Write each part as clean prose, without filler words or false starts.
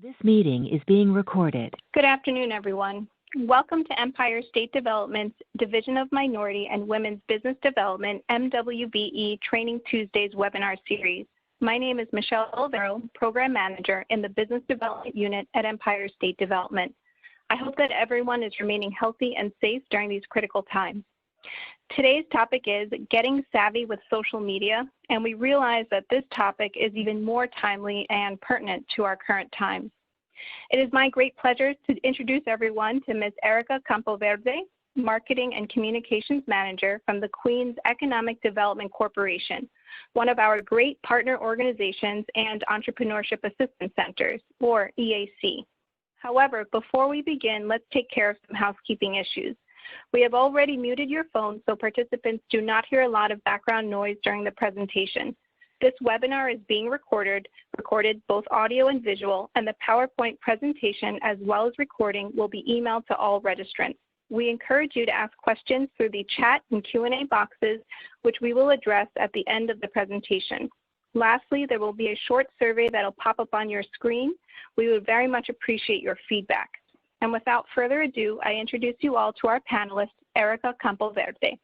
This meeting is being recorded. Good afternoon, everyone. Welcome to Empire State Development's Division of Minority and Women's Business Development, MWBE Training Tuesdays webinar series. My name is Michelle Olvero, Program Manager in the Business Development Unit at Empire State Development. I hope that everyone is remaining healthy and safe during these critical times. Today's topic is getting savvy with social media, and we realize that this topic is even more timely and pertinent to our current times. It is my great pleasure to introduce everyone to Ms. Erica Campoverde, Marketing and Communications Manager from the Queens Economic Development Corporation, one of our great partner organizations and Entrepreneurship Assistance Centers, or EAC. However, before we begin, let's take care of some housekeeping issues. We have already muted your phone so participants do not hear a lot of background noise during the presentation. This webinar is being recorded both audio and visual, and the PowerPoint presentation as well as recording will be emailed to all registrants. We encourage you to ask questions through the chat and Q&A boxes, which we will address at the end of the presentation. Lastly, there will be a short survey that will pop up on your screen. We would very much appreciate your feedback. And without further ado, I introduce you all to our panelist, Erica Campoverde.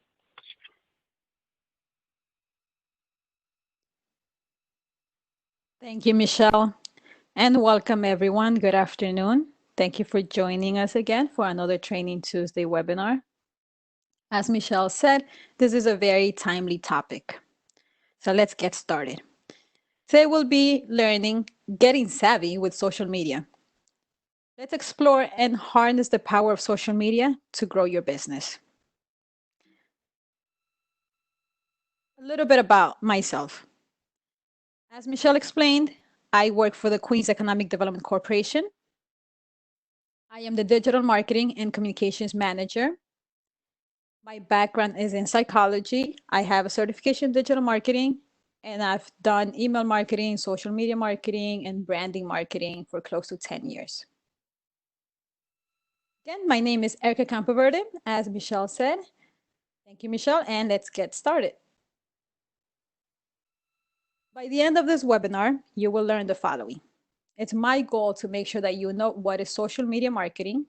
Thank you, Michelle, and welcome everyone. Good afternoon. Thank you for joining us again for another Training Tuesday webinar. As Michelle said, this is a very timely topic. So let's get started. Today we'll be learning getting savvy with social media. Let's explore and harness the power of social media to grow your business. A little bit about myself. As Michelle explained, I work for the Queens Economic Development Corporation. I am the Digital Marketing and Communications Manager. My background is in psychology. I have a certification in digital marketing, and I've done email marketing, social media marketing, and branding marketing for close to 10 years. Again, my name is Erica Campoverde, as Michelle said. Thank you, Michelle, and let's get started. By the end of this webinar, you will learn the following. It's my goal to make sure that you know what is social media marketing,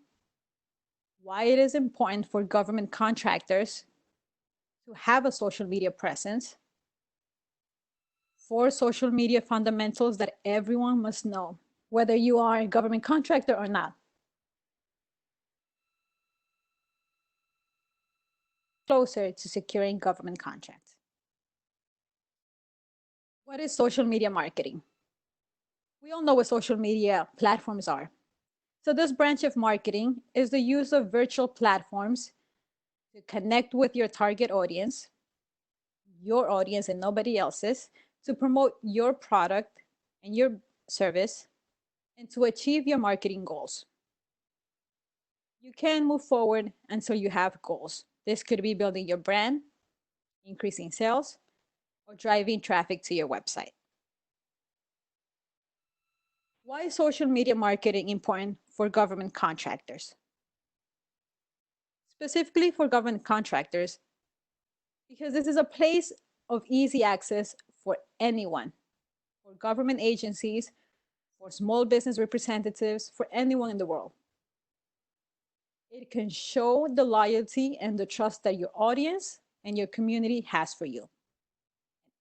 why it is important for government contractors to have a social media presence, 4 social media fundamentals that everyone must know, whether you are a government contractor or not. Closer to securing government contracts. What is social media marketing? We all know what social media platforms are. So this branch of marketing is the use of virtual platforms to connect with your target audience, your audience and nobody else's, to promote your product and your service and to achieve your marketing goals. You can move forward until you have goals. This could be building your brand, increasing sales, or driving traffic to your website. Why is social media marketing important for government contractors? Specifically for government contractors, because this is a place of easy access for anyone, for government agencies, for small business representatives, for anyone in the world. It can show the loyalty and the trust that your audience and your community has for you.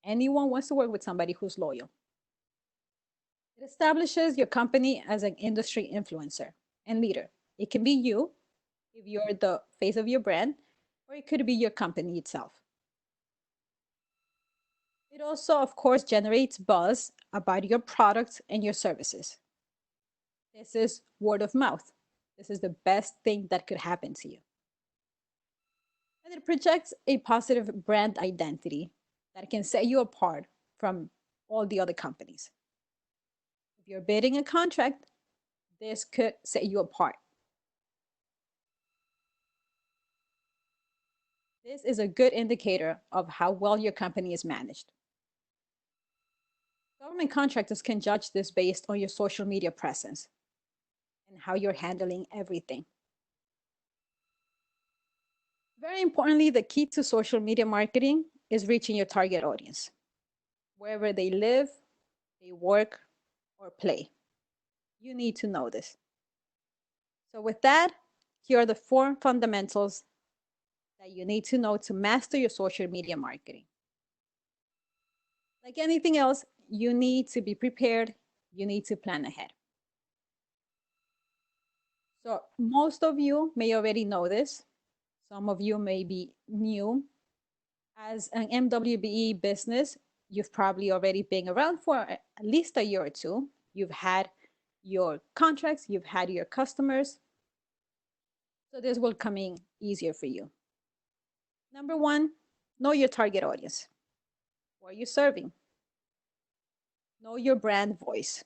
Anyone wants to work with somebody who's loyal. It establishes your company as an industry influencer and leader. It can be you, if you're the face of your brand, or it could be your company itself. It also, of course, generates buzz about your products and your services. This is word of mouth. This is the best thing that could happen to you. And it projects a positive brand identity that can set you apart from all the other companies. If you're bidding a contract, this could set you apart. This is a good indicator of how well your company is managed. Government contractors can judge this based on your social media presence and how you're handling everything. Very importantly, the key to social media marketing is reaching your target audience, wherever they live, they work, or play. You need to know this. So with that, here are the 4 fundamentals that you need to know to master your social media marketing. Like anything else, you need to be prepared. You need to plan ahead. So most of you may already know this. Some of you may be new. As an MWBE business, you've probably already been around for at least a year or two. You've had your contracts, you've had your customers. So this will come in easier for you. Number 1, know your target audience. Who are you serving? Know your brand voice.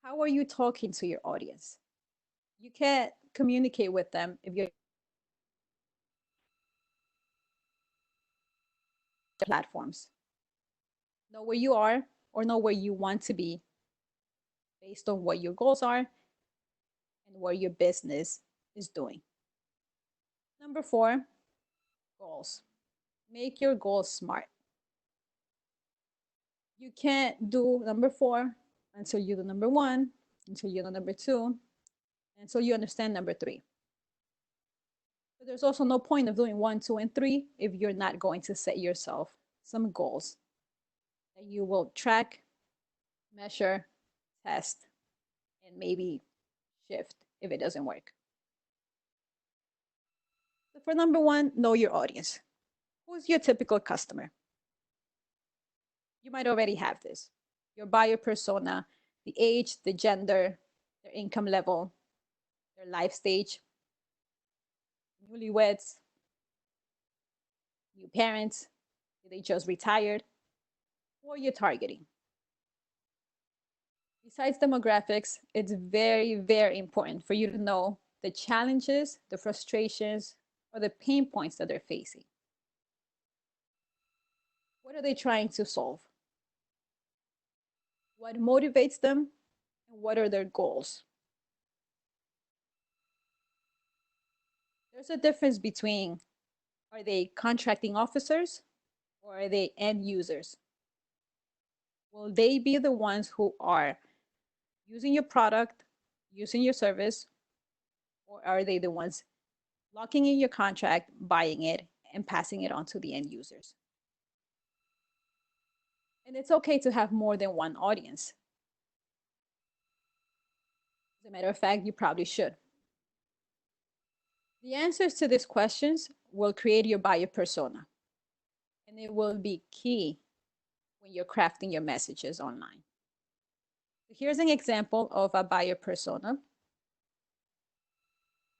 How are you talking to your audience? You can't communicate with them if you're platforms. Know where you are or know where you want to be based on what your goals are and what your business is doing. Number 4, goals. Make your goals smart. You can't do number 4 until you do number 1, until you do number 2, until you understand number 3. But there's also no point of doing 1, 2, and 3 if you're not going to set yourself some goals that you will track, measure, test, and maybe shift if it doesn't work. So for number 1, know your audience. Who's your typical customer? You might already have this. Your buyer persona, the age, the gender, their income level, their life stage, newlyweds, new parents, they just retired. Who are you targeting? Besides demographics, it's very, very important for you to know the challenges, the frustrations, or the pain points that they're facing. What are they trying to solve? What motivates them? And what are their goals? There's a difference between, are they contracting officers or are they end users? Will they be the ones who are using your product, using your service, or are they the ones locking in your contract, buying it, and passing it on to the end users? And it's okay to have more than one audience. As a matter of fact, you probably should. The answers to these questions will create your buyer persona, and it will be key when you're crafting your messages online. So here's an example of a buyer persona.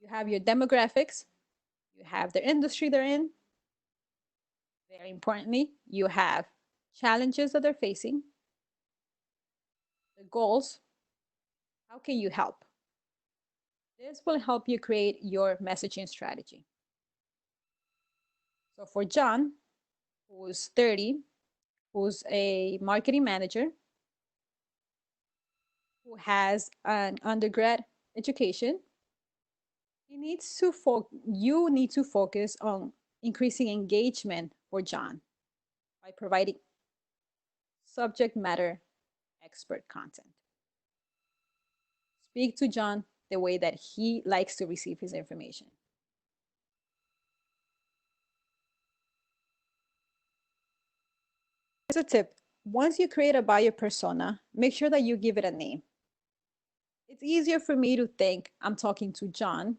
You have your demographics, you have the industry they're in. Very importantly, you have challenges that they're facing, the goals. How can you help? This will help you create your messaging strategy. So for John, who's 30, who's a marketing manager, who has an undergrad education, you need to focus on increasing engagement for John by providing subject matter expert content. Speak to John the way that he likes to receive his information. Here's a tip. Once you create a buyer persona, make sure that you give it a name. It's easier for me to think I'm talking to John.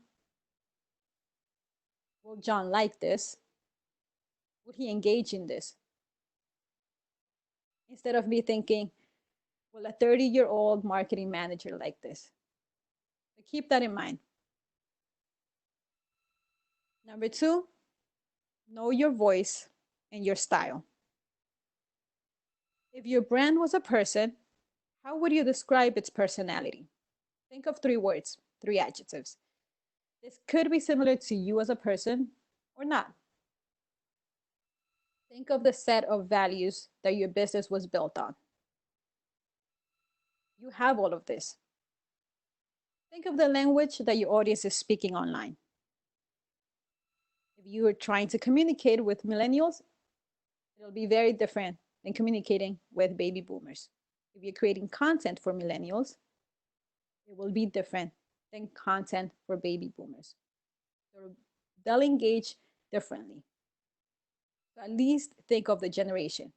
Will John like this? Would he engage in this? Instead of me thinking, will a 30-year-old marketing manager like this? So keep that in mind. Number 2, know your voice and your style. If your brand was a person, how would you describe its personality? Think of 3 words, 3 adjectives. This could be similar to you as a person or not. Think of the set of values that your business was built on. You have all of this. Think of the language that your audience is speaking online. If you are trying to communicate with millennials, it'll be very different than communicating with baby boomers. If you're creating content for millennials, It will be different than content for baby boomers. They'll engage differently. So at least think of the generation.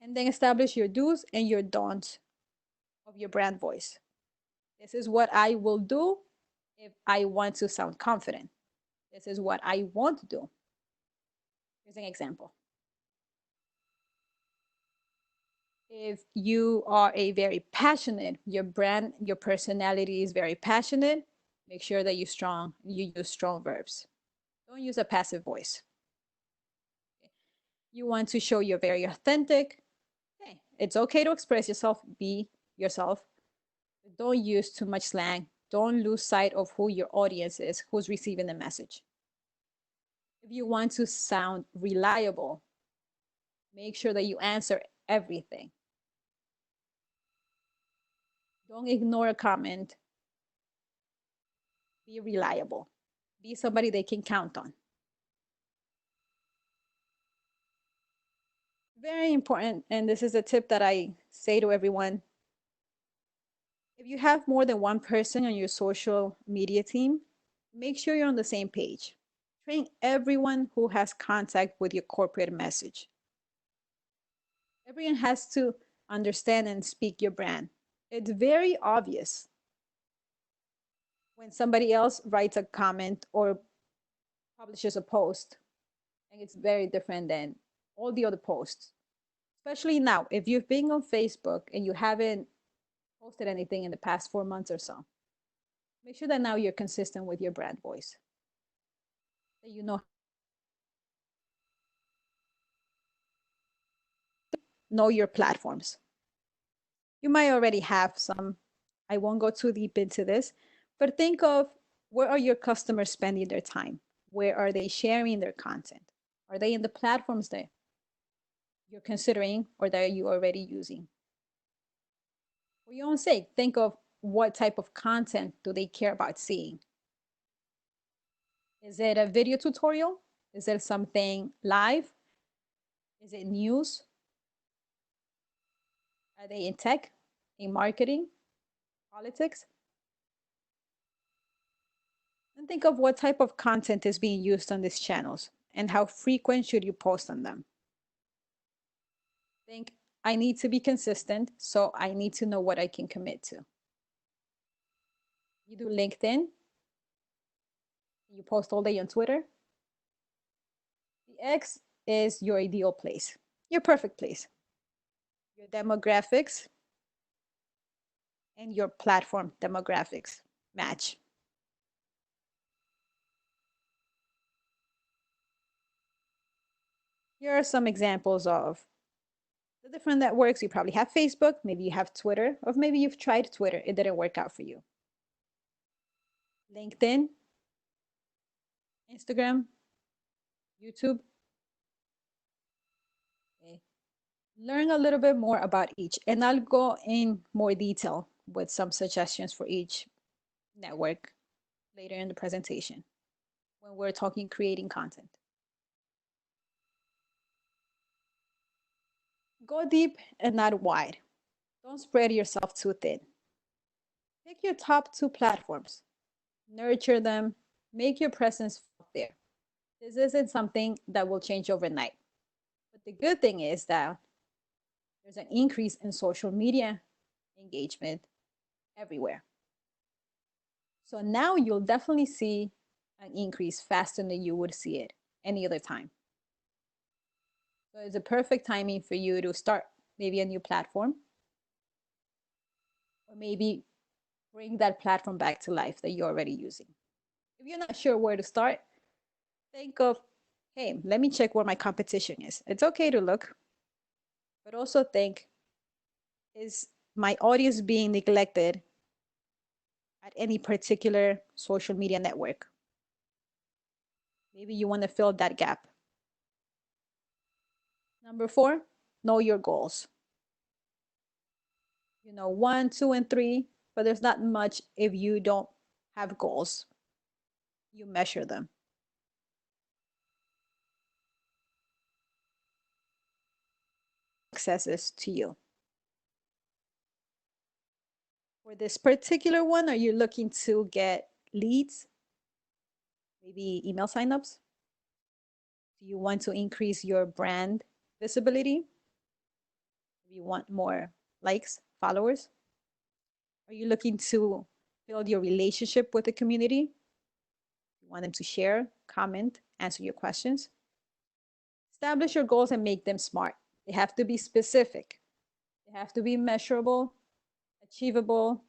And then establish your do's and your don'ts of your brand voice. This is what I will do if I want to sound confident. This is what I won't do. Here's an example. If you are a very passionate, your brand, your personality is very passionate, make sure that you use strong verbs. Don't use a passive voice. You want to show you're very authentic. Hey, it's okay to express yourself, be yourself. Don't use too much slang. Don't lose sight of who your audience is, who's receiving the message. If you want to sound reliable, make sure that you answer everything. Don't ignore a comment. Be reliable. Be somebody they can count on. Very important, and this is a tip that I say to everyone. If you have more than one person on your social media team, make sure you're on the same page. Train everyone who has contact with your corporate message. Everyone has to understand and speak your brand. It's very obvious when somebody else writes a comment or publishes a post, and it's very different than all the other posts. Especially now, if you've been on Facebook and you haven't posted anything in the past 4 months or so, make sure that now you're consistent with your brand voice. That you know your platforms. You might already have some. I won't go too deep into this, but think of where are your customers spending their time? Where are they sharing their content? Are they in the platforms that you're considering or that you already using? For your own sake, think of what type of content do they care about seeing? Is it a video tutorial? Is it something live? Is it news? Are they in tech, in marketing, politics? And think of what type of content is being used on these channels and how frequent should you post on them. Think, I need to be consistent, so I need to know what I can commit to. You do LinkedIn, you post all day on Twitter. The X is your ideal place, your perfect place. Your demographics and your platform demographics match. Here are some examples of the different networks. You probably have Facebook, maybe you have Twitter, or maybe you've tried Twitter, it didn't work out for you. LinkedIn, Instagram, YouTube. Okay. Learn a little bit more about each, and I'll go in more detail with some suggestions for each network later in the presentation when we're talking creating content. Go deep and not wide. Don't spread yourself too thin. Pick your top 2 platforms, nurture them, make your presence there. This isn't something that will change overnight. But the good thing is that there's an increase in social media engagement everywhere. So now you'll definitely see an increase faster than you would see it any other time. So it's a perfect timing for you to start maybe a new platform, or maybe bring that platform back to life that you're already using. If you're not sure where to start, think of, hey, let me check where my competition is. It's okay to look, but also think, is my audience being neglected at any particular social media network? Maybe you want to fill that gap. Number 4, know your goals. You know, 1, 2, and 3, but there's not much if you don't have goals. You measure them. Successes to you. For this particular one, are you looking to get leads? Maybe email signups? Do you want to increase your brand visibility? Do you want more likes, followers? Are you looking to build your relationship with the community? You want them to share, comment, answer your questions? Establish your goals and make them SMART. They have to be specific. They have to be measurable, achievable,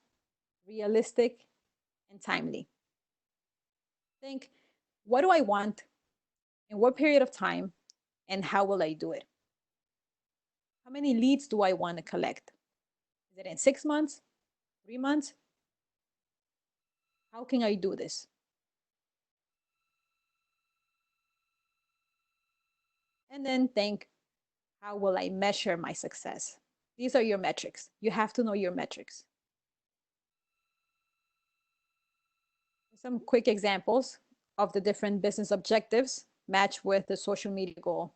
realistic, and timely. Think, what do I want? In what period of time? And how will I do it? How many leads do I want to collect? Is it in 6 months? 3 months? How can I do this? And then think, how will I measure my success? These are your metrics. You have to know your metrics. Some quick examples of the different business objectives match with the social media goal.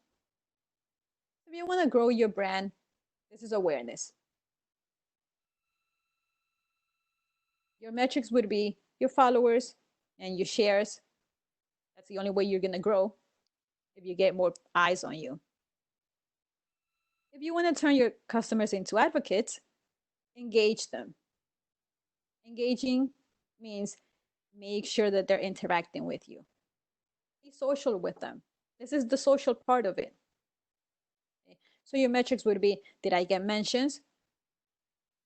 If you want to grow your brand, this is awareness. Your metrics would be your followers and your shares. That's the only way you're going to grow, if you get more eyes on you. If you want to turn your customers into advocates, engage them. Engaging means make sure that they're interacting with you. Be social with them. This is the social part of it. Okay. So your metrics would be, did I get mentions?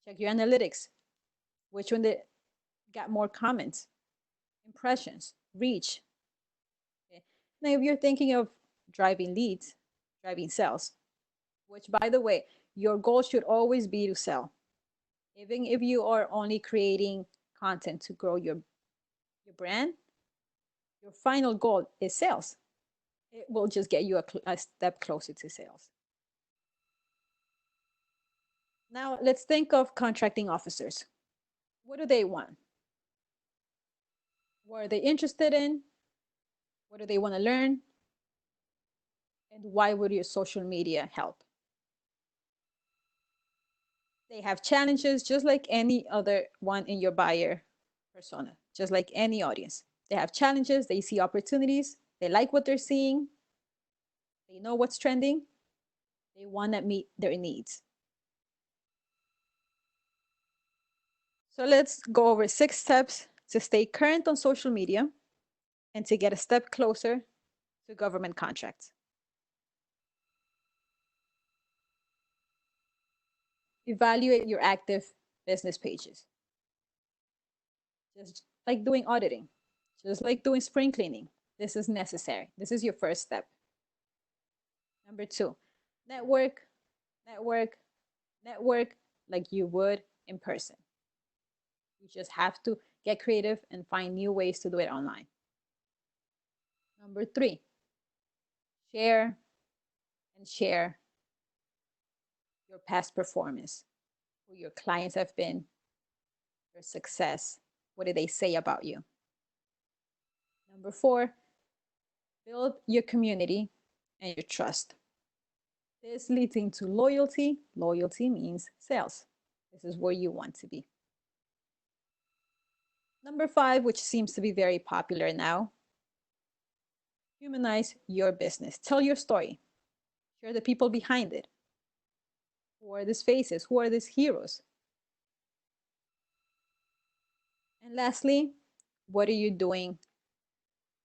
Check your analytics. Which one got more comments, impressions, reach? Okay. Now, if you're thinking of driving leads, driving sales, which, by the way, your goal should always be to sell. Even if you are only creating content to grow your brand, your final goal is sales. It will just get you a step closer to sales. Now, let's think of contracting officers. What do they want? What are they interested in? What do they want to learn? And why would your social media help? They have challenges just like any other one in your buyer persona, just like any audience. They have challenges, they see opportunities, they like what they're seeing, they know what's trending, they want to meet their needs. So let's go over 6 steps to stay current on social media and to get a step closer to government contracts. Evaluate your active business pages. Just like doing auditing, just like doing spring cleaning. This is necessary. This is your first step. Number 2, network, network, network like you would in person. You just have to get creative and find new ways to do it online. Number 3, share and share your past performance, who your clients have been, your success, what did they say about you? Number 4, build your community and your trust. This leads into loyalty. Loyalty means sales. This is where you want to be. Number 5, which seems to be very popular now, humanize your business. Tell your story. Share the people behind it. Who are these faces? Who are these heroes? And lastly, what are you doing?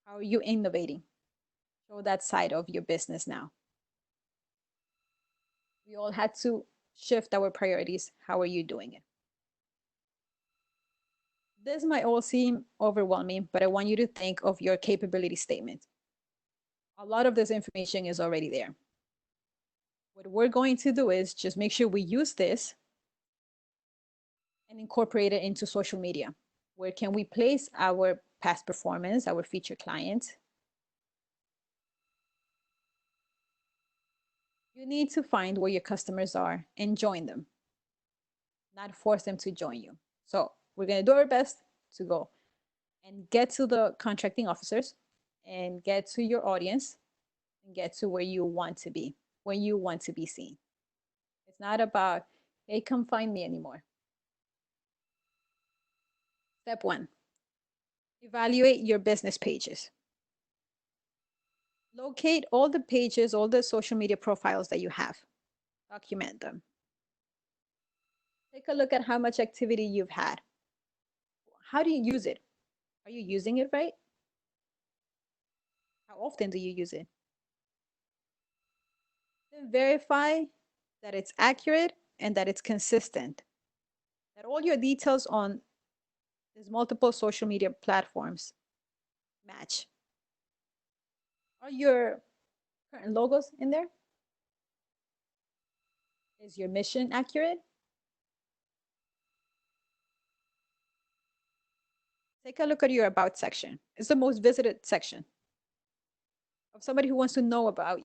How are you innovating? Show that side of your business now. We all had to shift our priorities. How are you doing it? This might all seem overwhelming, but I want you to think of your capability statement. A lot of this information is already there. What we're going to do is just make sure we use this and incorporate it into social media. Where can we place our past performance, our featured clients? You need to find where your customers are and join them, not force them to join you. So we're going to do our best to go and get to the contracting officers and get to your audience and get to where you want to be, where you want to be seen. It's not about, hey, come find me anymore. Step 1, evaluate your business pages. Locate all the pages, all the social media profiles that you have. Document them. Take a look at how much activity you've had. How do you use it? Are you using it right? How often do you use it? Then verify that it's accurate and that it's consistent. That all your details on these multiple social media platforms match. Are your current logos in there? Is your mission accurate? Take a look at your About section. It's the most visited section of somebody who wants to know about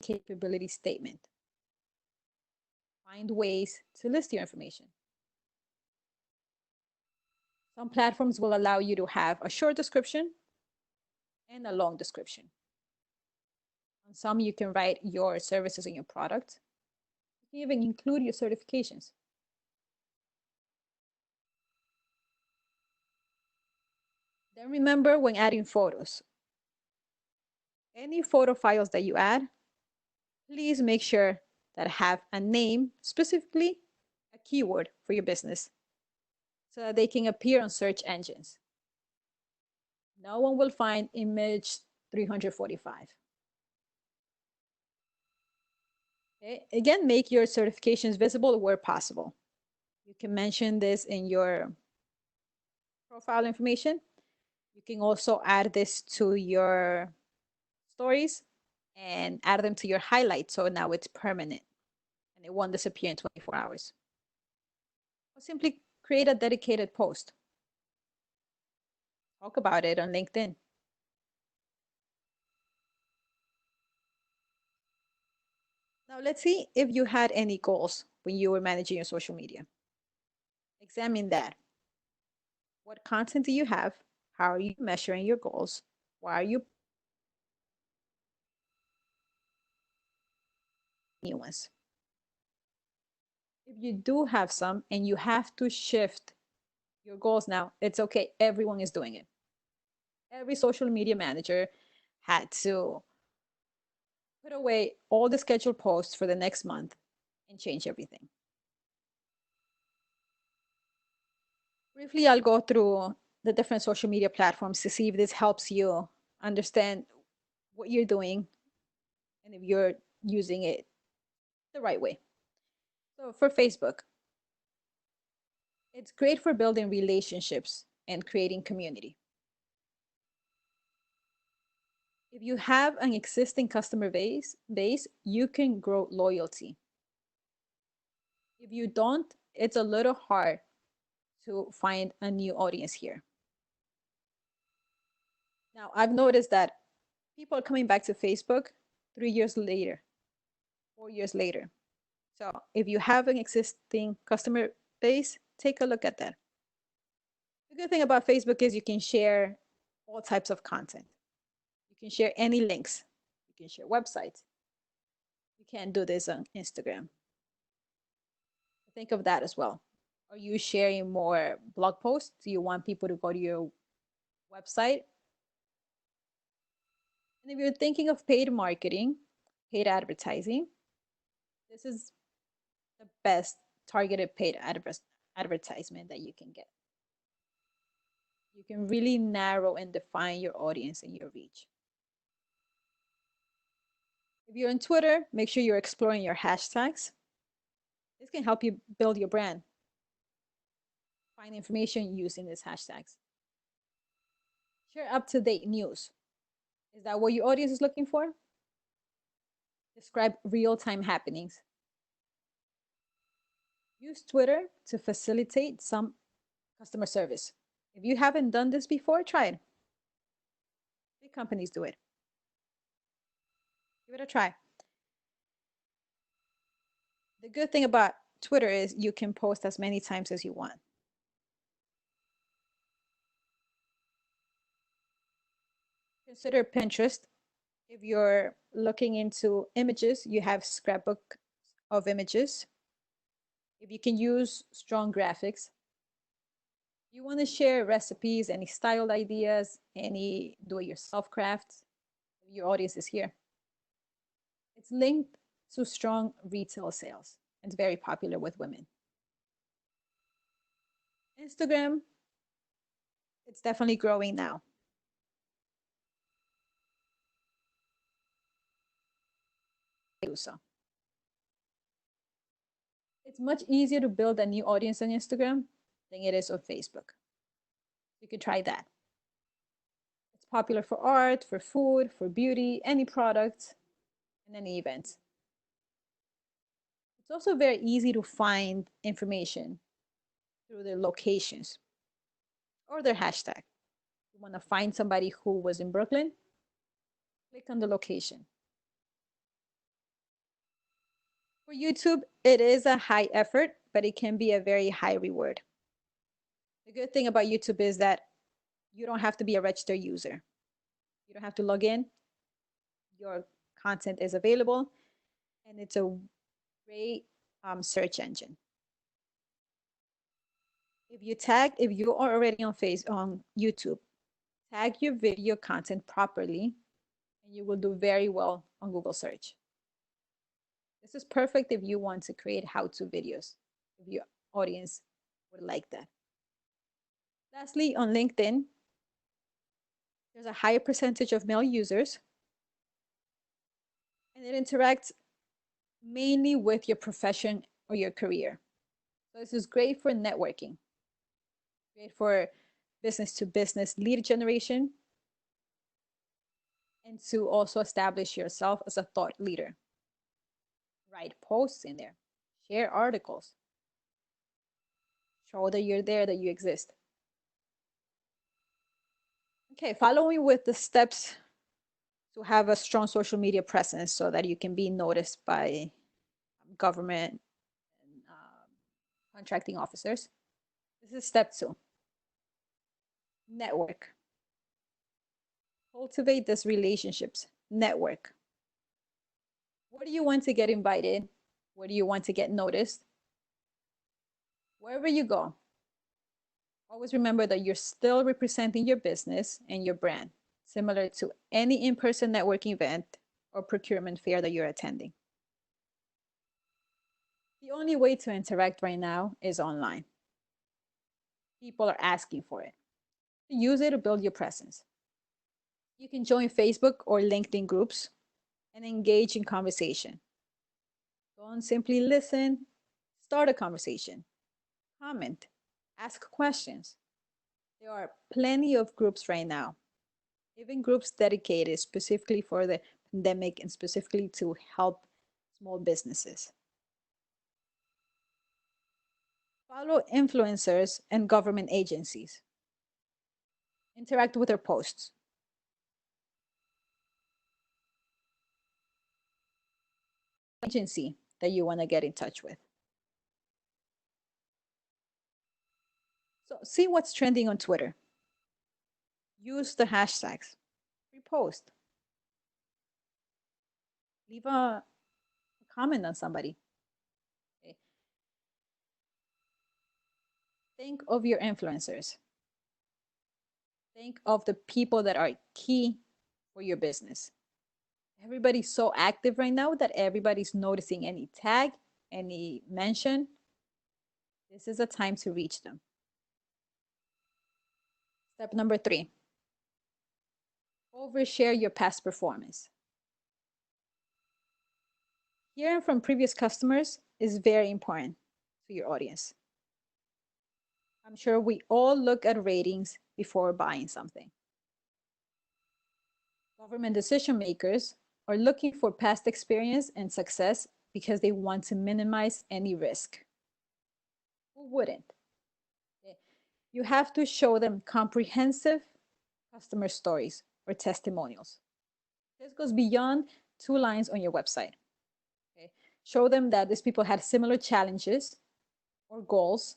capability statement. Find ways to list your information. Some platforms will allow you to have a short description and a long description. On some, you can write your services and your product. You can even include your certifications. Then remember, when adding photos, any photo files that you add, please make sure that have a name, specifically a keyword for your business, so that they can appear on search engines. No one will find image 345. Okay. Again, make your certifications visible where possible. You can mention this in your profile information. You can also add this to your stories and add them to your highlights, so now it's permanent and it won't disappear in 24 hours. Or simply create a dedicated post. Talk about it on LinkedIn. Now let's see if you had any goals when you were managing your social media. Examine that. What content do you have? How are you measuring your goals? Why are you new ones? If you do have some and you have to shift your goals now, it's okay. Everyone is doing it. Every social media manager had to put away all the scheduled posts for the next month and change everything. Briefly, I'll go through the different social media platforms to see if this helps you understand what you're doing and if you're using it the right way. So for Facebook, it's great for building relationships and creating community. If you have an existing customer base, you can grow loyalty. If you don't, it's a little hard to find a new audience here. Now, I've noticed that people are coming back to Facebook 3 years later, 4 years later. So if you have an existing customer base, take a look at that. The good thing about Facebook is you can share all types of content. You can share any links. You can share websites. You can't do this on Instagram. Think of that as well. Are you sharing more blog posts? Do you want people to go to your website? And if you're thinking of paid marketing, paid advertising, this is the best targeted paid advertisement that you can get. You can really narrow and define your audience and your reach. If you're on Twitter, make sure you're exploring your hashtags. This can help you build your brand. Find information using these hashtags. Share up-to-date news. Is that what your audience is looking for? Describe real-time happenings. Use Twitter to facilitate some customer service. If you haven't done this before, try it. Big companies do it. Give it a try. The good thing about Twitter is you can post as many times as you want. Consider Pinterest. If you're looking into images, you have scrapbook of images. if you can use strong graphics, you want to share recipes, any styled ideas, any do-it-yourself crafts, your audience is here. It's linked to strong retail sales. It's very popular with women. Instagram, it's definitely growing now. Do so. It's much easier to build a new audience on Instagram than it is on Facebook. You could try that. It's popular for art, for food, for beauty, any product, and any event. It's also very easy to find information through their locations or their hashtag. You want to find somebody who was in Brooklyn, click on the location. For YouTube, it is a high effort, but it can be a very high reward. The good thing about YouTube is that you don't have to be a registered user. You don't have to log in. Your content is available, and it's a great search engine. If you are already on YouTube, tag your video content properly, and you will do very well on Google search. This is perfect if you want to create how-to videos, if your audience would like that. Lastly, on LinkedIn, there's a higher percentage of male users, and it interacts mainly with your profession or your career. So this is great for networking, great for business-to-business lead generation, and to also establish yourself as a thought leader. Write posts in there, share articles, show that you're there, that you exist. Okay, following with the steps to have a strong social media presence so that you can be noticed by government and contracting officers. This is step 2. Network. Cultivate these relationships. Network. Where do you want to get invited? Where do you want to get noticed? Wherever you go, always remember that you're still representing your business and your brand, similar to any in-person networking event or procurement fair that you're attending. The only way to interact right now is online. People are asking for it. Use it to build your presence. You can join Facebook or LinkedIn groups and engage in conversation. Don't simply listen, start a conversation, comment, ask questions. There are plenty of groups right now, even groups dedicated specifically for the pandemic and specifically to help small businesses. Follow influencers and government agencies. Interact with their posts. Agency that you want to get in touch with. So see what's trending on Twitter. Use the hashtags. Repost. Leave a comment on somebody. Okay. Think of your influencers. Think of the people that are key for your business. Everybody's so active right now that everybody's noticing any tag, any mention. This is a time to reach them. Step number 3. Overshare your past performance. Hearing from previous customers is very important to your audience. I'm sure we all look at ratings before buying something. Government decision makers are looking for past experience and success because they want to minimize any risk. Who wouldn't? You have to show them comprehensive customer stories or testimonials. This goes beyond 2 lines on your website. Okay? Show them that these people had similar challenges or goals.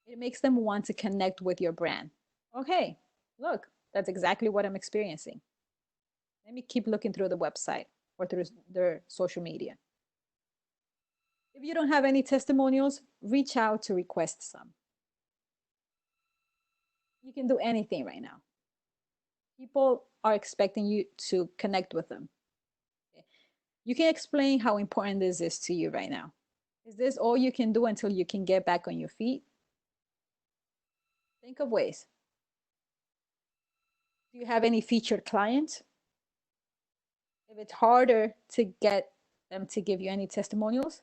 It makes them want to connect with your brand. Okay, look, that's exactly what I'm experiencing. Let me keep looking through the website or through their social media. If you don't have any testimonials, reach out to request some. You can do anything right now. People are expecting you to connect with them. You can explain how important this is to you right now. Is this all you can do until you can get back on your feet? Think of ways. Do you have any featured clients? If it's harder to get them to give you any testimonials,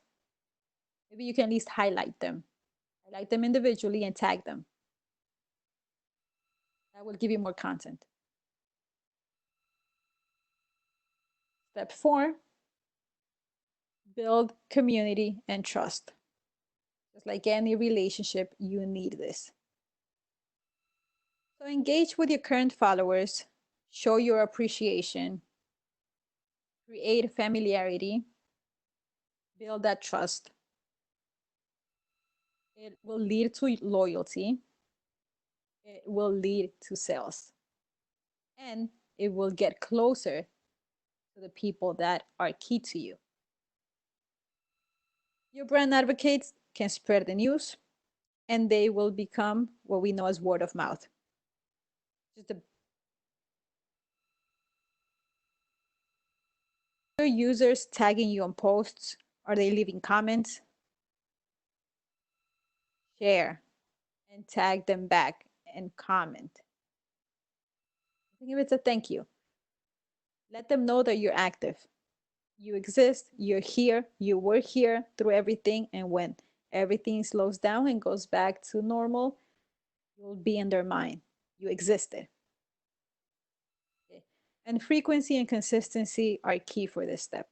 maybe you can at least highlight them. Highlight them individually and tag them. That will give you more content. Step 4, build community and trust. Just like any relationship, you need this. So engage with your current followers, show your appreciation, create familiarity, build that trust. It will lead to loyalty. It will lead to sales. And it will get closer to the people that are key to you. Your brand advocates can spread the news, and they will become what we know as word of mouth. Are users tagging you on posts? Are they leaving comments? Share and tag them back and comment. Think of it as a thank you. Let them know that you're active. You exist, you're here, you were here through everything, and when everything slows down and goes back to normal, you'll be in their mind. You existed. Okay. And frequency and consistency are key for this step.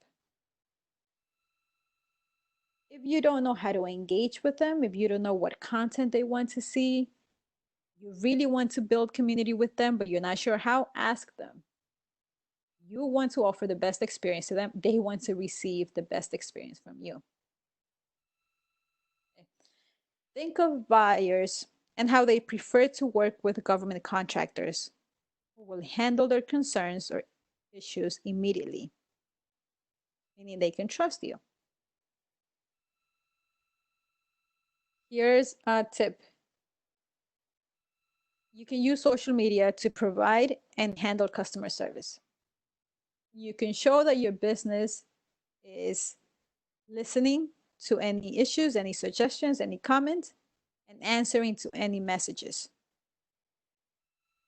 If you don't know how to engage with them, if you don't know what content they want to see, you really want to build community with them, but you're not sure how, ask them. You want to offer the best experience to them. They want to receive the best experience from you. Okay. Think of buyers and how they prefer to work with government contractors who will handle their concerns or issues immediately, meaning they can trust you. Here's a tip. You can use social media to provide and handle customer service. You can show that your business is listening to any issues, any suggestions, any comments, and answering to any messages.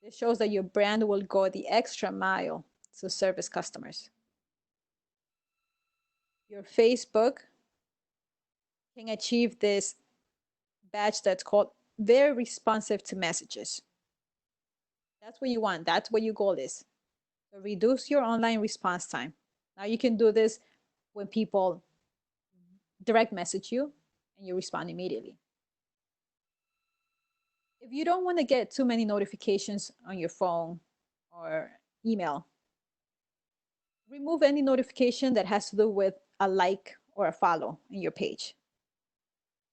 This shows that your brand will go the extra mile to service customers. Your Facebook can achieve this badge that's called very responsive to messages. That's what you want. That's what your goal is. So reduce your online response time. Now you can do this when people direct message you and you respond immediately. If you don't want to get too many notifications on your phone or email, remove any notification that has to do with a like or a follow in your page.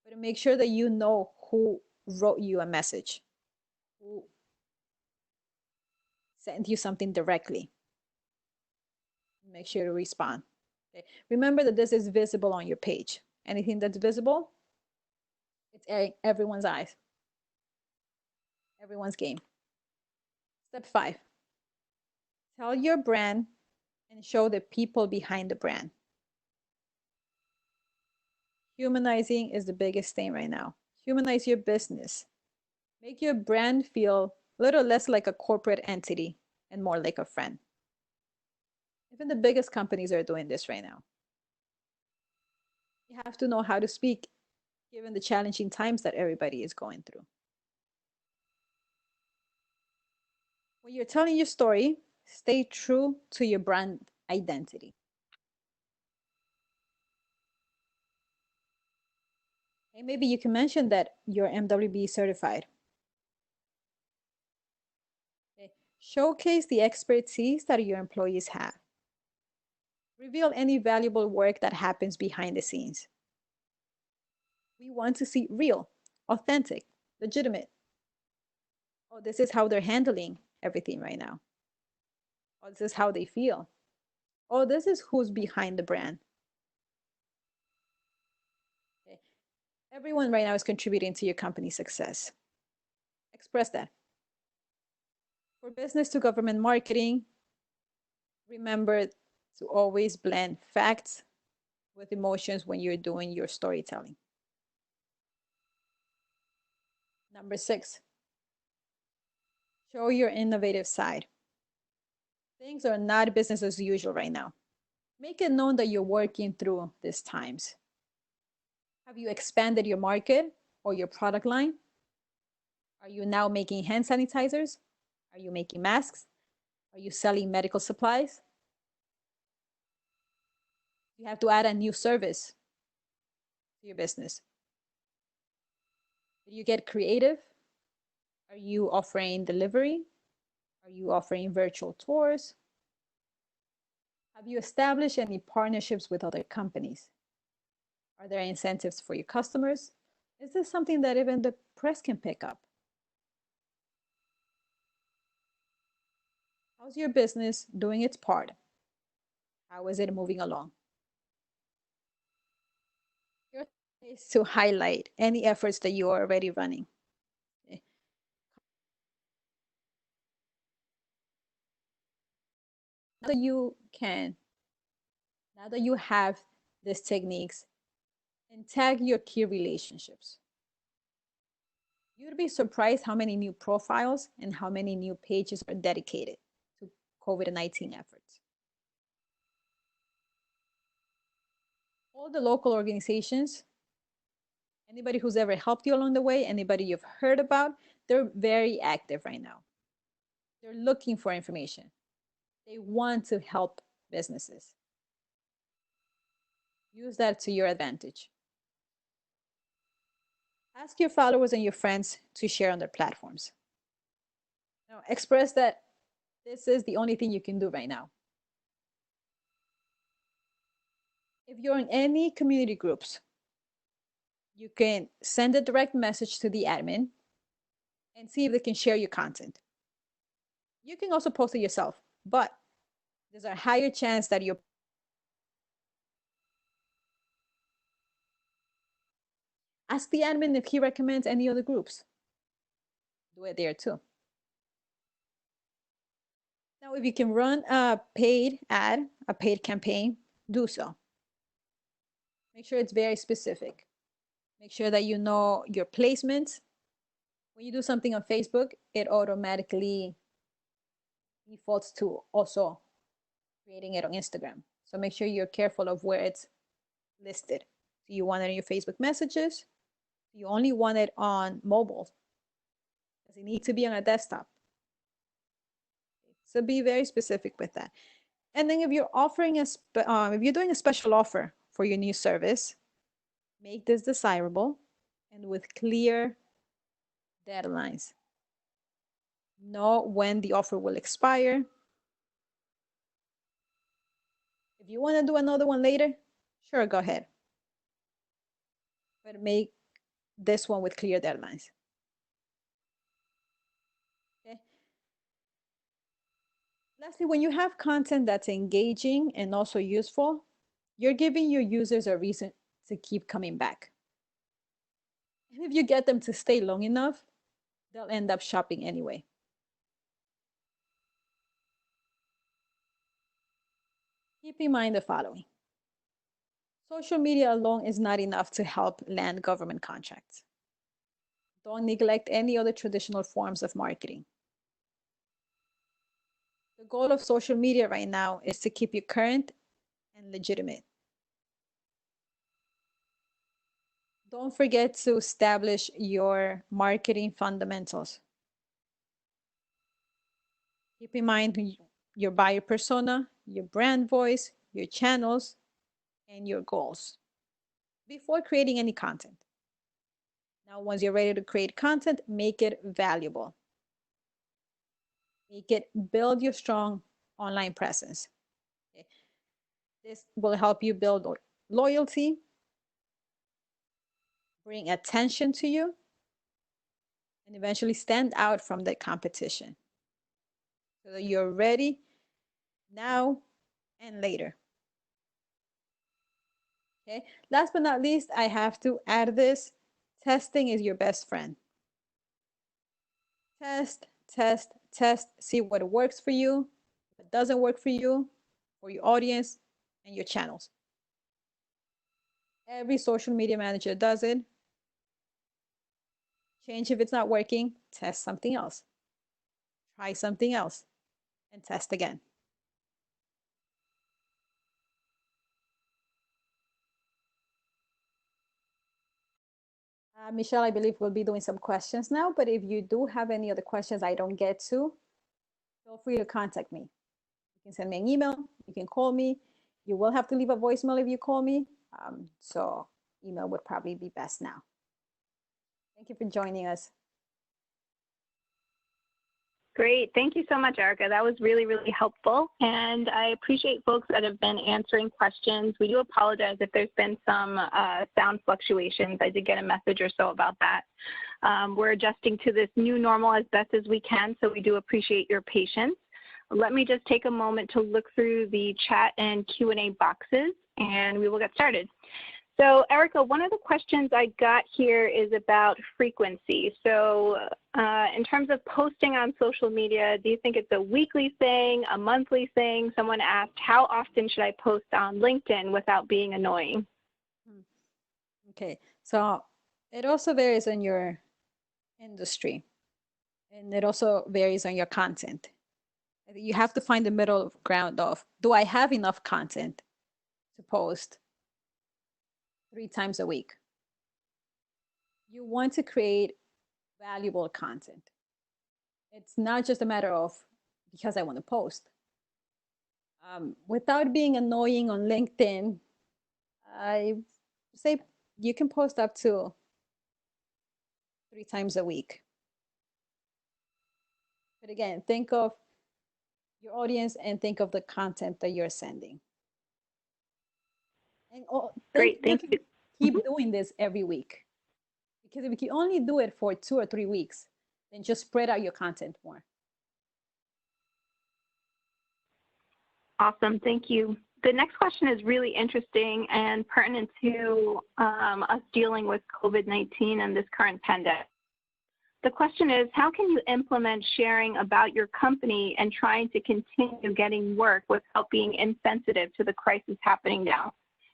But make sure that you know who wrote you a message, who sent you something directly. Make sure to respond. Okay. Remember that this is visible on your page. Anything that's visible, it's everyone's eyes, everyone's game. Step 5, tell your brand and show the people behind the brand. Humanizing is the biggest thing right now. Humanize your business. Make your brand feel a little less like a corporate entity and more like a friend. Even the biggest companies are doing this right now. You have to know how to speak given the challenging times that everybody is going through. When you're telling your story, stay true to your brand identity. And maybe you can mention that you're MWBE certified. Okay. Showcase the expertise that your employees have. Reveal any valuable work that happens behind the scenes. We want to see real, authentic, legitimate. Oh, this is how they're handling everything right now. Oh, this is how they feel. Oh, this is who's behind the brand. Everyone right now is contributing to your company's success. Express that. For business to government marketing, remember to always blend facts with emotions when you're doing your storytelling. Number 6, show your innovative side. Things are not business as usual right now. Make it known that you're working through these times. Have you expanded your market or your product line? Are you now making hand sanitizers? Are you making masks? Are you selling medical supplies? You have to add a new service to your business. Did you get creative? Are you offering delivery? Are you offering virtual tours? Have you established any partnerships with other companies? Are there incentives for your customers? Is this something that even the press can pick up? How's your business doing its part? How is it moving along? Your is to highlight any efforts that you are already running. Okay. Now that you can, now that you have these techniques, and tag your key relationships. You'd be surprised how many new profiles and how many new pages are dedicated to COVID-19 efforts. All the local organizations, anybody who's ever helped you along the way, anybody you've heard about, they're very active right now. They're looking for information. They want to help businesses. Use that to your advantage. Ask your followers and your friends to share on their platforms. Now, express that this is the only thing you can do right now. If you're in any community groups, you can send a direct message to the admin and see if they can share your content. You can also post it yourself, but there's a higher chance that you're ask the admin if he recommends any other groups. Do it there too. Now, if you can run a paid ad, a paid campaign, do so. Make sure it's very specific. Make sure that you know your placements. When you do something on Facebook, it automatically defaults to also creating it on Instagram. So make sure you're careful of where it's listed. Do you want it in your Facebook messages? Do you only want it on mobile? Does it need to be on a desktop? So be very specific with that. And then if you're offering if you're doing a special offer for your new service, make this desirable and with clear deadlines. Know when the offer will expire. If you want to do another one later, sure, go ahead. But make this one with clear deadlines. Okay. Lastly, when you have content that's engaging and also useful, you're giving your users a reason to keep coming back. And if you get them to stay long enough, they'll end up shopping anyway. Keep in mind the following. Social media alone is not enough to help land government contracts. Don't neglect any other traditional forms of marketing. The goal of social media right now is to keep you current and legitimate. Don't forget to establish your marketing fundamentals. Keep in mind your buyer persona, your brand voice, your channels, and your goals before creating any content. Now, once you're ready to create content, make it valuable. Make it build your strong online presence. Okay. This will help you build loyalty, bring attention to you, and eventually stand out from the competition so that you're ready now and later. Okay. Last but not least, I have to add this. Testing is your best friend. Test, test, test, see what works for you, what doesn't work for you, for your audience, and your channels. Every social media manager does it. Change if it's not working, test something else. Try something else, and test again. Michelle, I believe we'll be doing some questions now, but if you do have any other questions I don't get to, feel free to contact me. You can send me an email, you can call me. You will have to leave a voicemail if you call me. So email would probably be best now. Thank you for joining us. Great. Thank you so much, Erica. That was really, really helpful. And I appreciate folks that have been answering questions. We do apologize if there's been some sound fluctuations. I did get a message or so about that. We're adjusting to this new normal as best as we can, so we do appreciate your patience. Let me just take a moment to look through the chat and Q&A boxes, and we will get started. So Erica, one of the questions I got here is about frequency. So in terms of posting on social media, do you think it's a weekly thing, a monthly thing? Someone asked, how often should I post on LinkedIn without being annoying? Okay, so it also varies on your industry, and it also varies on your content. You have to find the middle ground of, do I have enough content to post 3 times a week? You want to create valuable content. It's not just a matter of because I want to post. Without being annoying on LinkedIn, I say you can post up to 3 times a week. But again, think of your audience and think of the content that you're sending. And Great, thank you. Keep doing this every week. Because if you only do it for 2 or 3 weeks, then just spread out your content more. Awesome, thank you. The next question is really interesting and pertinent to us dealing with COVID-19 and this current pandemic. The question is, how can you implement sharing about your company and trying to continue getting work without being insensitive to the crisis happening now,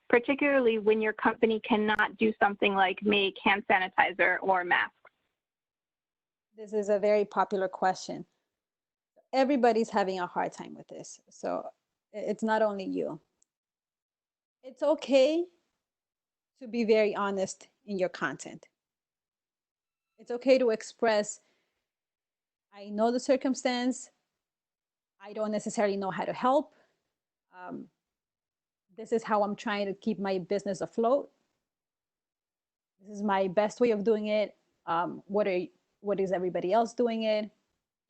particularly when your company cannot do something like make hand sanitizer or masks? This is a very popular question. Everybody's having a hard time with this, so it's not only you. It's okay to be very honest in your content. It's okay to express, I know the circumstance, I don't necessarily know how to help. This is how I'm trying to keep my business afloat. This is my best way of doing it. What is everybody else doing it?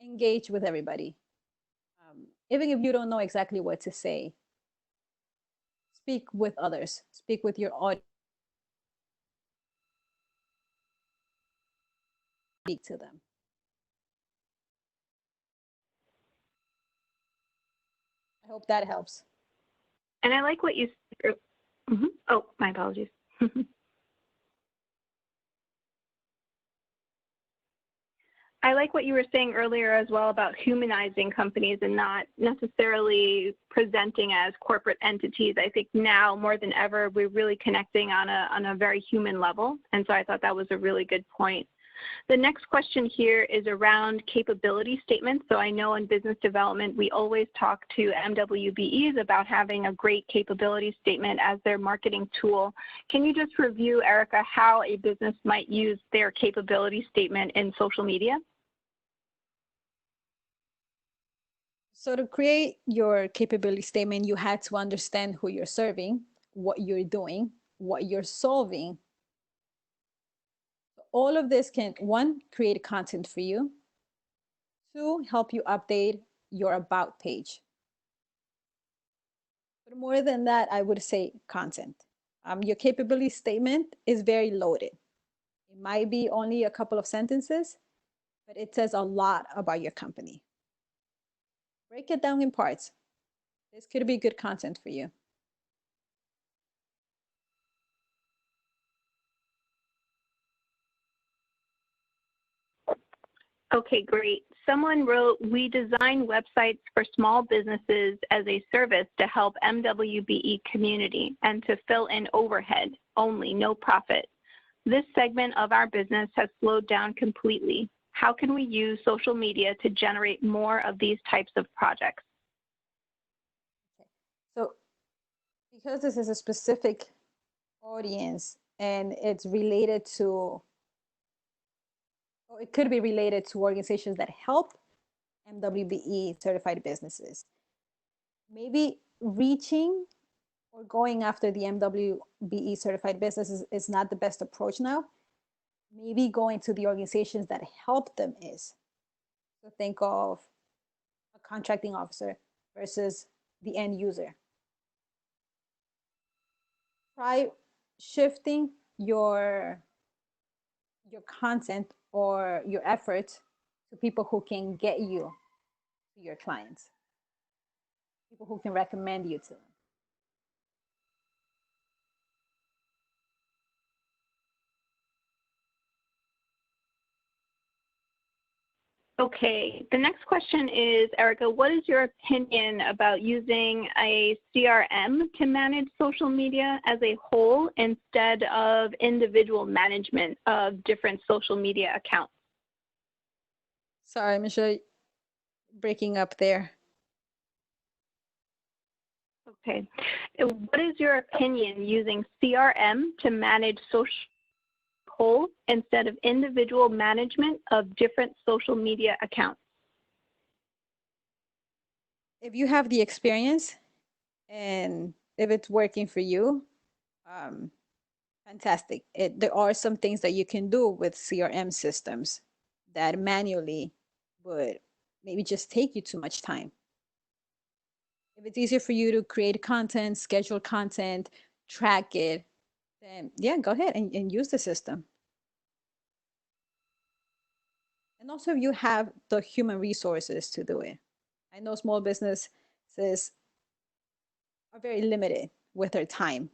Engage with everybody. Even if you don't know exactly what to say, speak with others, speak with your audience. Speak to them. I hope that helps. And I like what you said. Oh, my apologies. I like what you were saying earlier as well about humanizing companies and not necessarily presenting as corporate entities. I think now more than ever, we're really connecting on a very human level. And so I thought that was a really good point. The next question here is around capability statements. So I know in business development, we always talk to MWBEs about having a great capability statement as their marketing tool. Can you just review, Erica, how a business might use their capability statement in social media? So to create your capability statement, you had to understand who you're serving, what you're doing, what you're solving. All of this can, 1, create content for you, 2, help you update your about page. But more than that, I would say content. Your capability statement is very loaded. It might be only a couple of sentences, but it says a lot about your company. Break it down in parts. This could be good content for you. Okay, great. Someone wrote, we design websites for small businesses as a service to help MWBE community and to fill in overhead only, no profit. This segment of our business has slowed down completely. How can we use social media to generate more of these types of projects? So because this is a specific audience and it's related to, or it could be related to organizations that help MWBE certified businesses, maybe reaching or going after the MWBE certified businesses is not the best approach now. Maybe going to the organizations that help them is. So think of a contracting officer versus the end user. Try shifting your content or your efforts to people who can get you to your clients, people who can recommend you to them. Okay, the next question is, Erica, what is your opinion about using a CRM to manage social media as a whole instead of individual management of different social media accounts? Sorry, Michelle, breaking up there. Okay, what is your opinion using CRM to manage social whole instead of individual management of different social media accounts? If you have the experience and if it's working for you, fantastic. There are some things that you can do with CRM systems that manually would maybe just take you too much time. If it's easier for you to create content, schedule content, track it, then yeah, go ahead and use the system. And also if you have the human resources to do it. I know small businesses are very limited with their time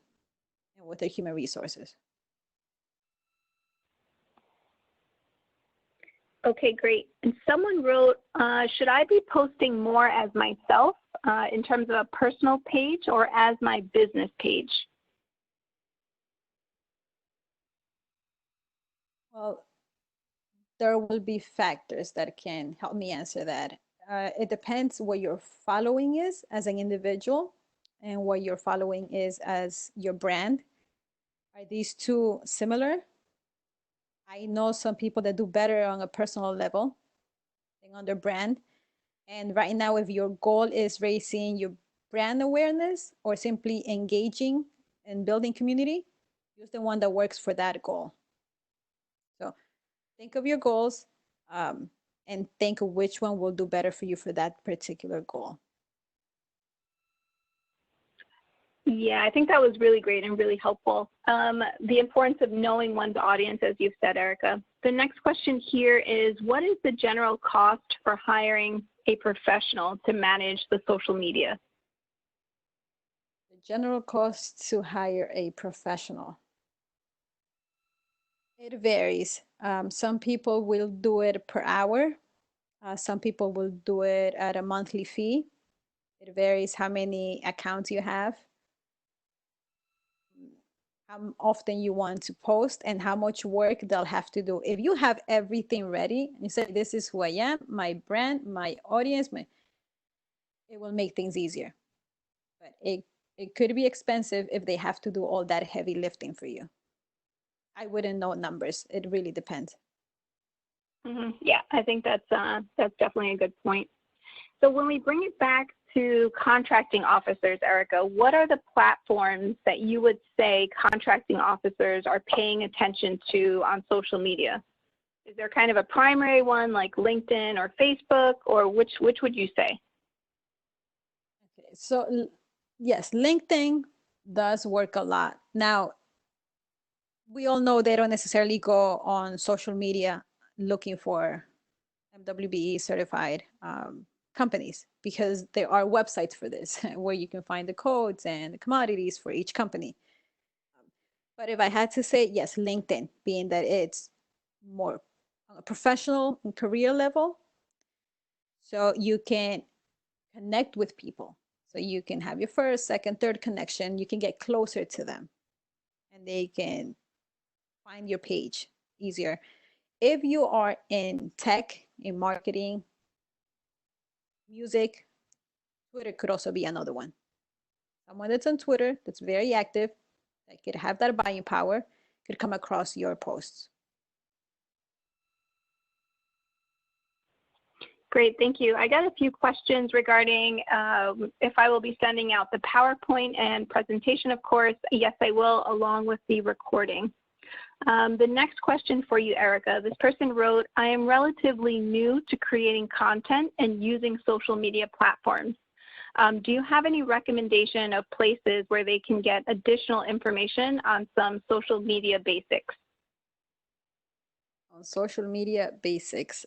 and with their human resources. Okay, great. And someone wrote, should I be posting more as myself in terms of a personal page or as my business page? Well, there will be factors that can help me answer that. It depends what your following is as an individual and what your following is as your brand. Are these two similar? I know some people that do better on a personal level than on their brand. And right now, if your goal is raising your brand awareness or simply engaging and building community, use the one that works for that goal. So think of your goals and think of which one will do better for you for that particular goal. Yeah, I think that was really great and really helpful. The importance of knowing one's audience, as you've said, Erica. The next question here is, what is the general cost for hiring a professional to manage the social media? The general cost to hire a professional. It varies. Some people will do it per hour. Some people will do it at a monthly fee. It varies how many accounts you have, how often you want to post, and how much work they'll have to do. If you have everything ready, and you say, this is who I am, my brand, my audience, it will make things easier. But it could be expensive if they have to do all that heavy lifting for you. I wouldn't know numbers. It really depends. Yeah, I think that's definitely a good point. So when we bring it back to contracting officers, Erica, what are the platforms that you would say contracting officers are paying attention to on social media? Is there kind of a primary one like LinkedIn or Facebook, or which would you say? Okay, so yes, LinkedIn does work a lot. Now, we all know they don't necessarily go on social media looking for MWBE certified companies, because there are websites for this where you can find the codes and the commodities for each company. But if I had to say, yes, LinkedIn, being that it's more on a professional and career level. So you can connect with people. So you can have your first, second, third connection. You can get closer to them and they can find your page easier. If you are in tech, in marketing, music, Twitter could also be another one. Someone that's on Twitter, that's very active, that could have that buying power, could come across your posts. Great, thank you. I got a few questions regarding if I will be sending out the PowerPoint and presentation, of course. Yes, I will, along with the recording. The next question for you, Erica. This person wrote, I am relatively new to creating content and using social media platforms. Do you have any recommendation of places where they can get additional information on some social media basics? On social media basics.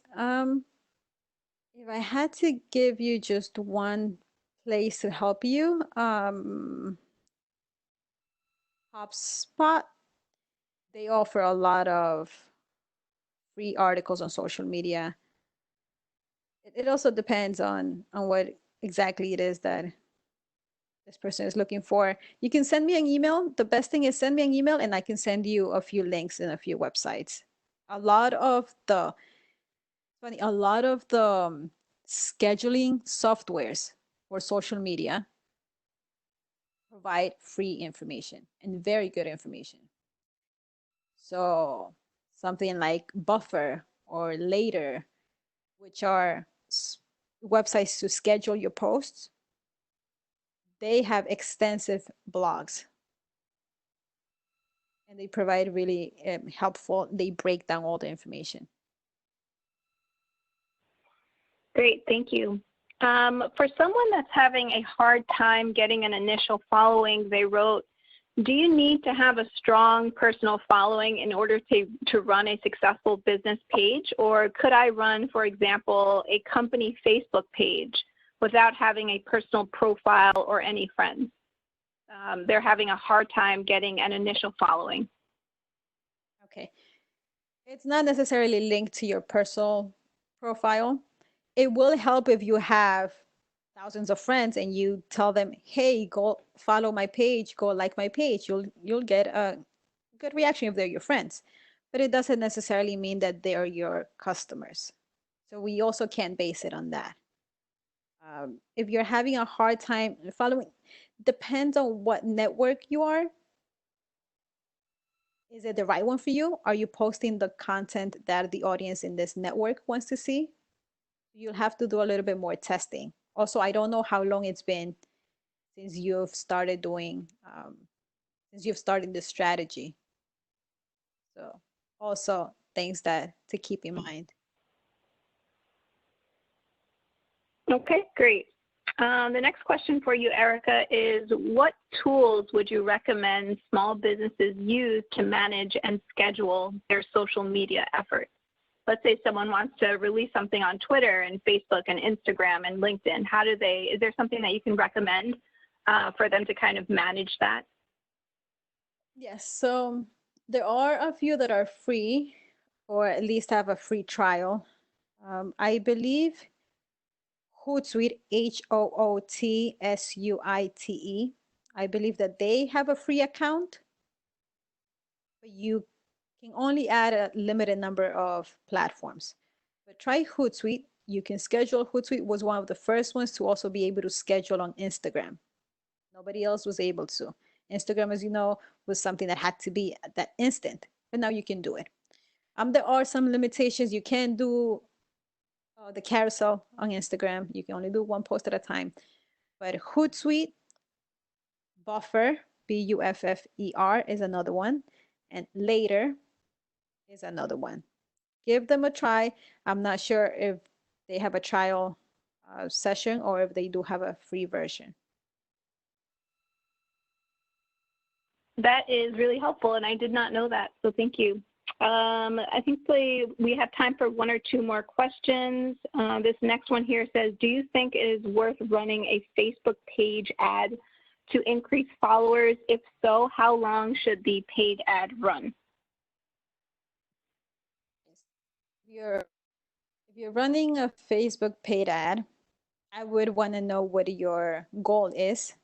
If I had to give you just one place to help you, HubSpot, they offer a lot of free articles on social media. It also depends on what exactly it is that this person is looking for. You can send me an email. The best thing is send me an email and I can send you a few links and a few websites. A lot of the scheduling softwares for social media provide free information and very good information. So something like Buffer or Later, which are websites to schedule your posts, they have extensive blogs and they provide really helpful, they break down all the information. Great, thank you. For someone that's having a hard time getting an initial following, they wrote, do you need to have a strong personal following in order to run a successful business page? Or could I run, for example, a company Facebook page without having a personal profile or any friends? They're having a hard time getting an initial following. Okay. It's not necessarily linked to your personal profile. It will help if you have thousands of friends and you tell them, hey, go follow my page, go like my page. You'll get a good reaction if they're your friends. But it doesn't necessarily mean that they are your customers. So we also can't base it on that. If you're having a hard time following, depends on what network you are. Is it the right one for you? Are you posting the content that the audience in this network wants to see? You'll have to do a little bit more testing. Also, I don't know how long it's been since you've started doing, since you've started this strategy. So also things that to keep in mind. Okay, great. The next question for you, Erica, is what tools would you recommend small businesses use to manage and schedule their social media efforts? Let's say someone wants to release something on Twitter and Facebook and Instagram and LinkedIn. Is there something that you can recommend for them to kind of manage that? Yes, so there are a few that are free or at least have a free trial. I believe Hootsuite, Hootsuite. I believe that they have a free account, but you can only add a limited number of platforms. But try Hootsuite. You can schedule. Hootsuite was one of the first ones to also be able to schedule on Instagram. Nobody else was able to. Instagram, as you know, was something that had to be at that instant, but now you can do it. There are some limitations. You can't do the carousel on Instagram. You can only do one post at a time. But Hootsuite, Buffer, Buffer is another one, and Later is another one. Give them a try. I'm not sure if they have a trial session or if they do have a free version. That is really helpful, and I did not know that, so thank you. I think we have time for one or two more questions. This next one here says, do you think it is worth running a Facebook page ad to increase followers? If so, how long should the paid ad run? If you're running a Facebook paid ad, I would want to know what your goal is.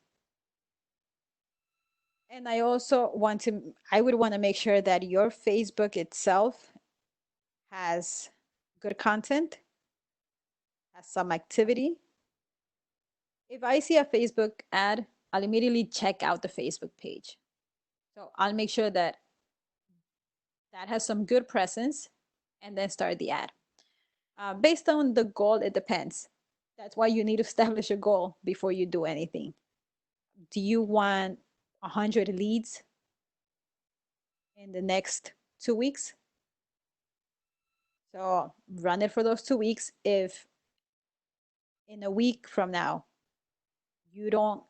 And I would want to make sure that your Facebook itself has good content, has some activity. If I see a Facebook ad, I'll immediately check out the Facebook page. So I'll make sure that that has some good presence and then start the ad. Based on the goal, it depends. That's why you need to establish a goal before you do anything. Do you want 100 leads in the next 2 weeks? So run it for those 2 weeks. If in a week from now, you don't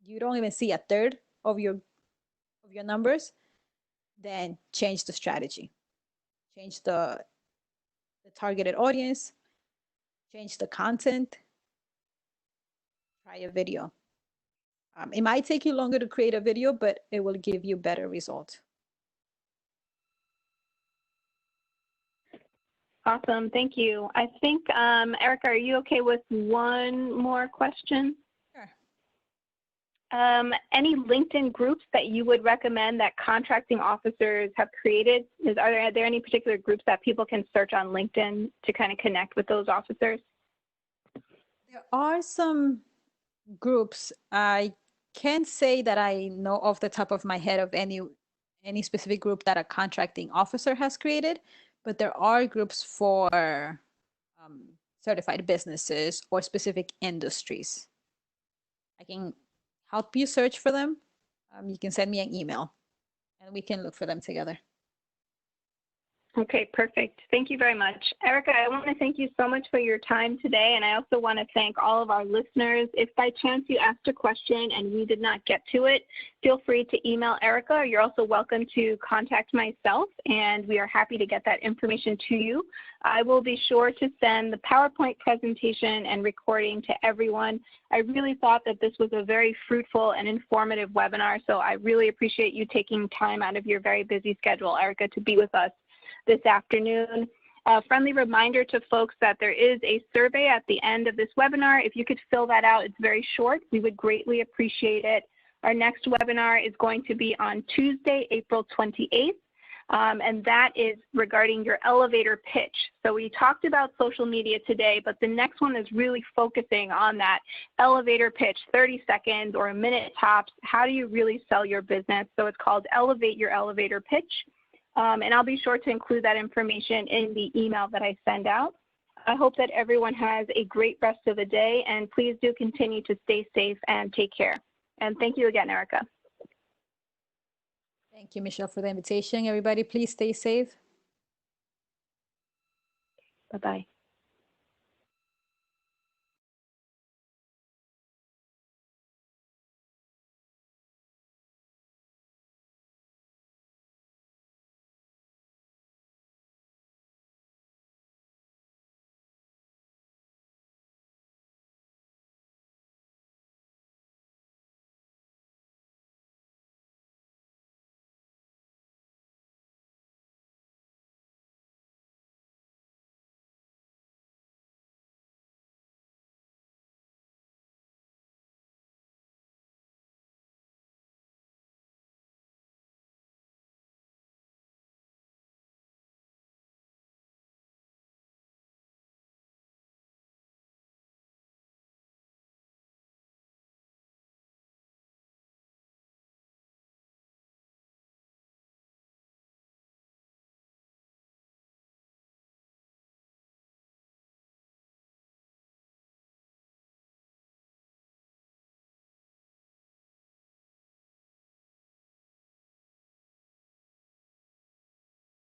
even see a third of your numbers, then change the strategy. Change the targeted audience, change the content, try a video. It might take you longer to create a video, but it will give you better results. Awesome, thank you. I think, Erica, are you okay with one more question? Sure. Any LinkedIn groups that you would recommend that contracting officers have created? Are there any particular groups that people can search on LinkedIn to kind of connect with those officers? There are some groups. I can't say that I know off the top of my head of any specific group that a contracting officer has created, but there are groups for certified businesses or specific industries. I can help you search for them. You can send me an email and we can look for them together. Okay, perfect. Thank you very much. Erica, I want to thank you so much for your time today, and I also want to thank all of our listeners. If by chance you asked a question and we did not get to it, feel free to email Erica, or you're also welcome to contact myself, and we are happy to get that information to you. I will be sure to send the PowerPoint presentation and recording to everyone. I really thought that this was a very fruitful and informative webinar, so I really appreciate you taking time out of your very busy schedule, Erica, to be with us this afternoon. A friendly reminder to folks that there is a survey at the end of this webinar. If you could fill that out, it's very short. We would greatly appreciate it. Our next webinar is going to be on Tuesday, April 28th, and that is regarding your elevator pitch. So we talked about social media today, but the next one is really focusing on that elevator pitch, 30 seconds or a minute tops. How do you really sell your business? So it's called Elevate Your Elevator Pitch. And I'll be sure to include that information in the email that I send out. I hope that everyone has a great rest of the day, and please do continue to stay safe and take care. And thank you again, Erica. Thank you, Michelle, for the invitation. Everybody, please stay safe. Bye-bye.